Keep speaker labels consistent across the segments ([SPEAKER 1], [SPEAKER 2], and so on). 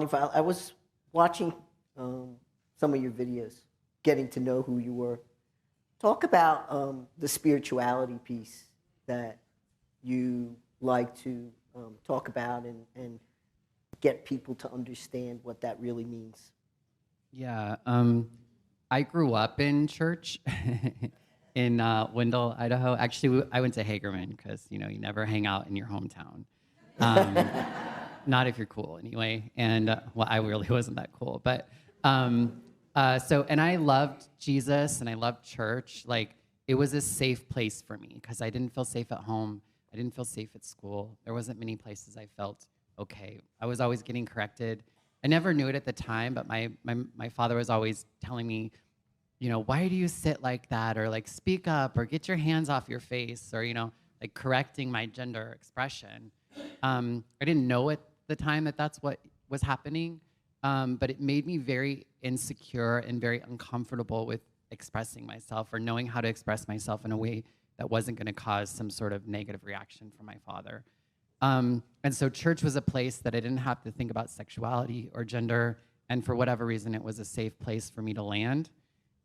[SPEAKER 1] Bonnie Violet, I was watching some of your videos, getting to know who you were. Talk about the spirituality piece that you like to talk about and get people to understand what that really means.
[SPEAKER 2] Yeah, I grew up in church in Wendell, Idaho. Actually, I went to Hagerman because you never hang out in your hometown, um, not if you're cool anyway. And well, I really wasn't that cool, but and I loved Jesus and I loved church. Like it was a safe place for me because I didn't feel safe at home. I didn't feel safe at school. There wasn't many places I felt okay. I was always getting corrected. I never knew it at the time, but my father was always telling me, why do you sit like that? Or like speak up or get your hands off your face or, like correcting my gender expression. I didn't know at the time that that's what was happening, but it made me very insecure and very uncomfortable with expressing myself or knowing how to express myself in a way that wasn't going to cause some sort of negative reaction from my father. And so church was a place that I didn't have to think about sexuality or gender, and for whatever reason, it was a safe place for me to land.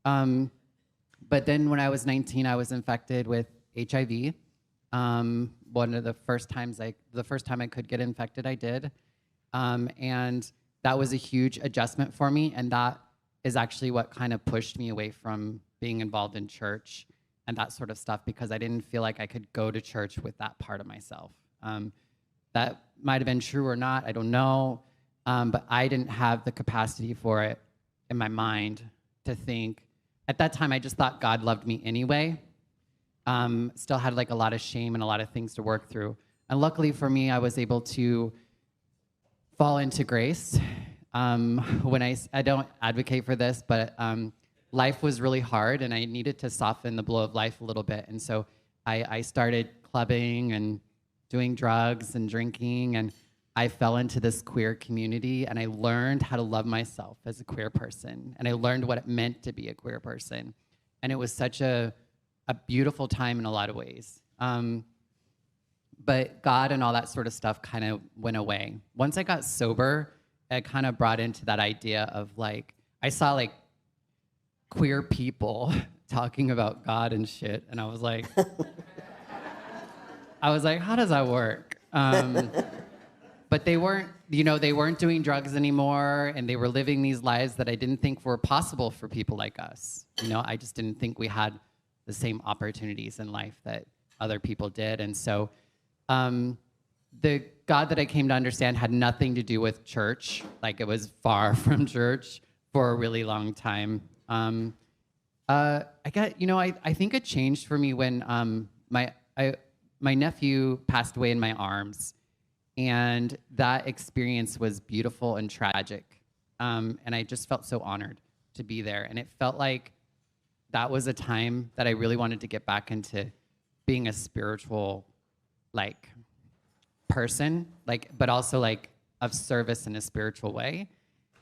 [SPEAKER 2] But then when I was 19, I was infected with HIV. One of the first time I could get infected, I did. And that was a huge adjustment for me, and that is actually what kind of pushed me away from being involved in church and that sort of stuff, because I didn't feel like I could go to church with that part of myself. That might have been true or not, I don't know, but I didn't have the capacity for it in my mind to think. At that time, I just thought God loved me anyway. Still had like a lot of shame and a lot of things to work through. And luckily for me, I was able to fall into grace. When I don't advocate for this, but life was really hard and I needed to soften the blow of life a little bit. And so I started clubbing and doing drugs and drinking, and I fell into this queer community, and I learned how to love myself as a queer person, and I learned what it meant to be a queer person. And it was such a beautiful time in a lot of ways. But God and all that sort of stuff kind of went away. Once I got sober, it kind of brought into that idea of like, I saw like queer people talking about God and shit, and I was like, how does that work? But they weren't doing drugs anymore, and they were living these lives that I didn't think were possible for people like us. I just didn't think we had the same opportunities in life that other people did. And so the God that I came to understand had nothing to do with church. Like, it was far from church for a really long time. I think it changed for me when my nephew passed away in my arms, and that experience was beautiful and tragic. And I just felt so honored to be there. And it felt like that was a time that I really wanted to get back into being a spiritual, like, person, like, but also like of service in a spiritual way.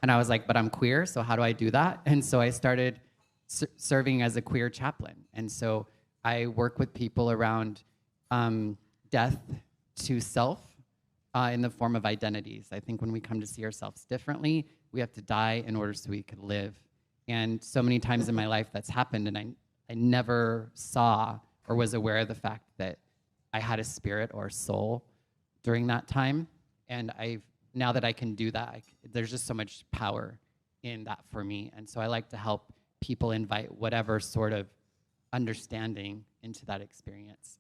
[SPEAKER 2] And I was like, but I'm queer, so how do I do that? And so I started serving as a queer chaplain. And so I work with people around death to self in the form of identities. I think when we come to see ourselves differently, we have to die in order so we could live. And so many times in my life that's happened, and I never saw or was aware of the fact that I had a spirit or soul during that time. And now that I can do that, there's just so much power in that for me. And so I like to help people invite whatever sort of understanding into that experience.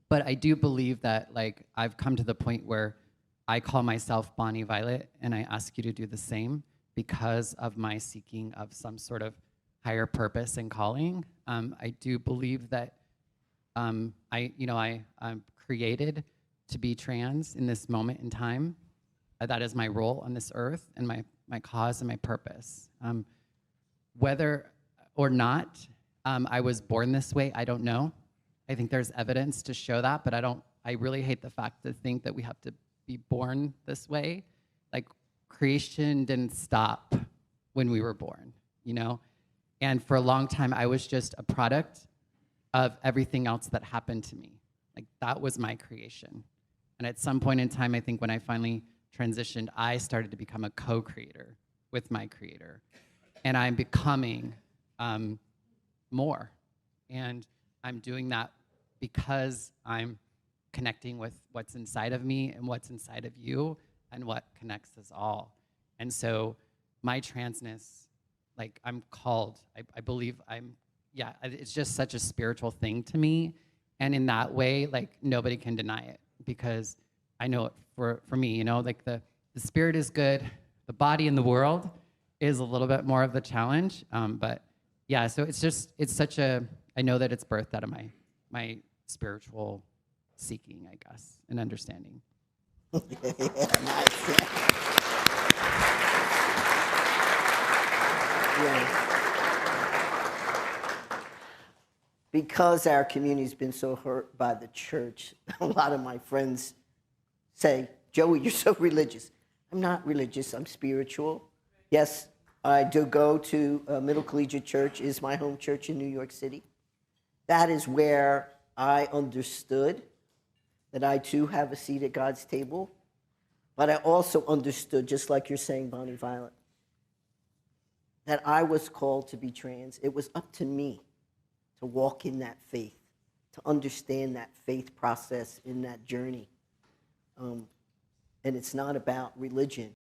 [SPEAKER 2] But I do believe that, like, I've come to the point where I call myself Bonnie Violet, and I ask you to do the same because of my seeking of some sort of higher purpose and calling. I do believe that I'm created to be trans in this moment in time. That is my role on this earth and my cause and my purpose. Whether or not I was born this way, I don't know. I think there's evidence to show that, but I really hate the fact to think that we have to be born this way. Like, creation didn't stop when we were born, And for a long time, I was just a product of everything else that happened to me. Like, that was my creation. And at some point in time, I think when I finally transitioned, I started to become a co-creator with my creator. And I'm becoming more. And I'm doing that because I'm connecting with what's inside of me and what's inside of you and what connects us all. And so my transness, like I'm called, I believe it's just such a spiritual thing to me. And in that way, like nobody can deny it because I know it for me, like the spirit is good, the body in the world is a little bit more of the challenge. But yeah, so I know that it's birthed out of my spiritual seeking, I guess, and understanding.
[SPEAKER 1] Nice. Yeah. Because our community's been so hurt by the church, a lot of my friends say, Joey, you're so religious. I'm not religious, I'm spiritual. Yes, I do go to Middle Collegiate Church, is my home church in New York City. That is where I understood that I too have a seat at God's table. But I also understood, just like you're saying, Bonnie Violet, that I was called to be trans. It was up to me to walk in that faith, to understand that faith process in that journey. And it's not about religion.